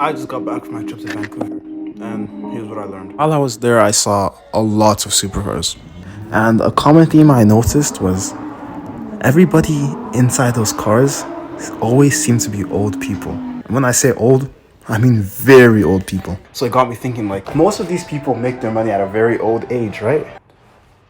I just got back from my trip to Vancouver, and here's what I learned. While I was there, I saw a lot of supercars. And a common theme I noticed was everybody inside those cars always seemed to be old people. And when I say old, I mean very old people. So it got me thinking, like, most of these people make their money at a very old age, right?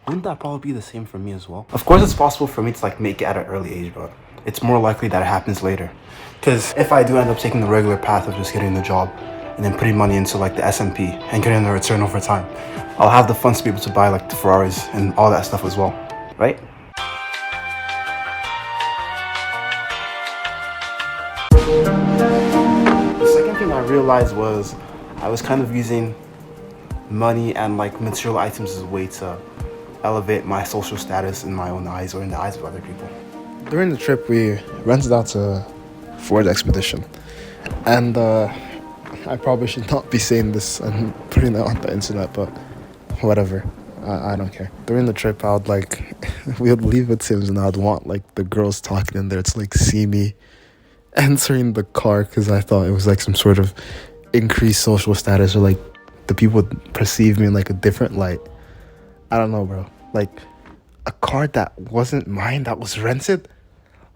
Wouldn't that probably be the same for me as well? Of course, it's possible for me to, like, make it at an early age, but it's more likely that it happens later. Because if I do end up taking the regular path of just getting the job and then putting money into, like, the S&P and getting the return over time, I'll have the funds to be able to buy, like, the Ferraris and all that stuff as well, right? The second thing I realized was I was kind of using money and, like, material items as a way to elevate my social status in my own eyes or in the eyes of other people. During the trip, we rented out a Ford Expedition. And I probably should not be saying this and putting it on the internet, but whatever. I don't care. During the trip, I would we would leave at Tim's and I'd want like the girls talking in there to like see me entering the car because I thought it was like some sort of increased social status or like the people would perceive me in like a different light. I don't know, bro. Like a car that wasn't mine, that was rented.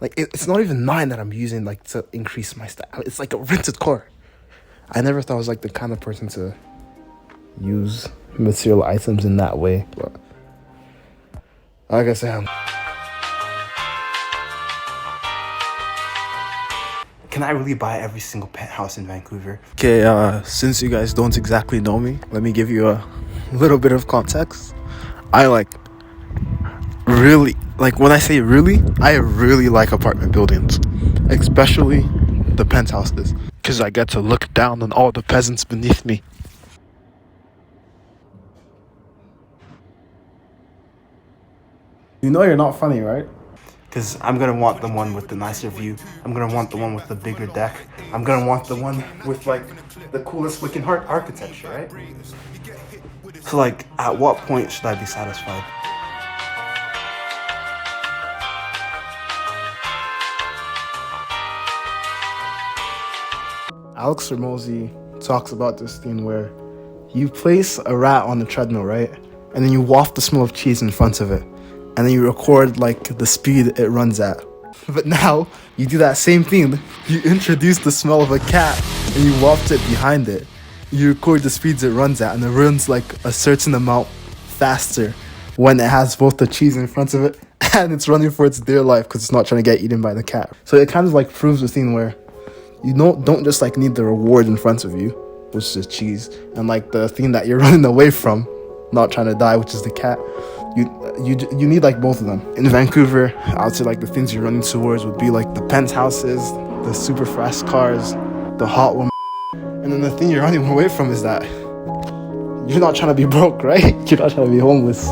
Like it's not even mine that I'm using like to increase my style. It's like a rented car. I never thought I was like the kind of person to use material items in that way, but like I said, Can I really buy every single penthouse in Vancouver? okay, since you guys don't exactly know me, let me give you a little bit of context. I when I say really, I really like apartment buildings, especially the penthouses, because I get to look down on all the peasants beneath me. You know you're not funny, right? Because I'm gonna want the one with the nicer view. I'm gonna want the one with the bigger deck. I'm gonna want the one with like the coolest looking architecture, right? So like, at what point should I be satisfied? Alex Ramosi talks about this thing where you place a rat on the treadmill, right? And then you waft the smell of cheese in front of it. And then you record like the speed it runs at. But now you do that same thing. You introduce the smell of a cat and you waft it behind it. You record the speeds it runs at and it runs like a certain amount faster when it has both the cheese in front of it and it's running for its dear life because it's not trying to get eaten by the cat. So it kind of like proves the thing where you don't just like need the reward in front of you, which is cheese, and like the thing that you're running away from, not trying to die, which is the cat. You need like both of them. In Vancouver, I would say like the things you're running towards would be like the penthouses, the super fast cars, the hot woman, and then the thing you're running away from is that you're not trying to be broke, right? You're not trying to be homeless.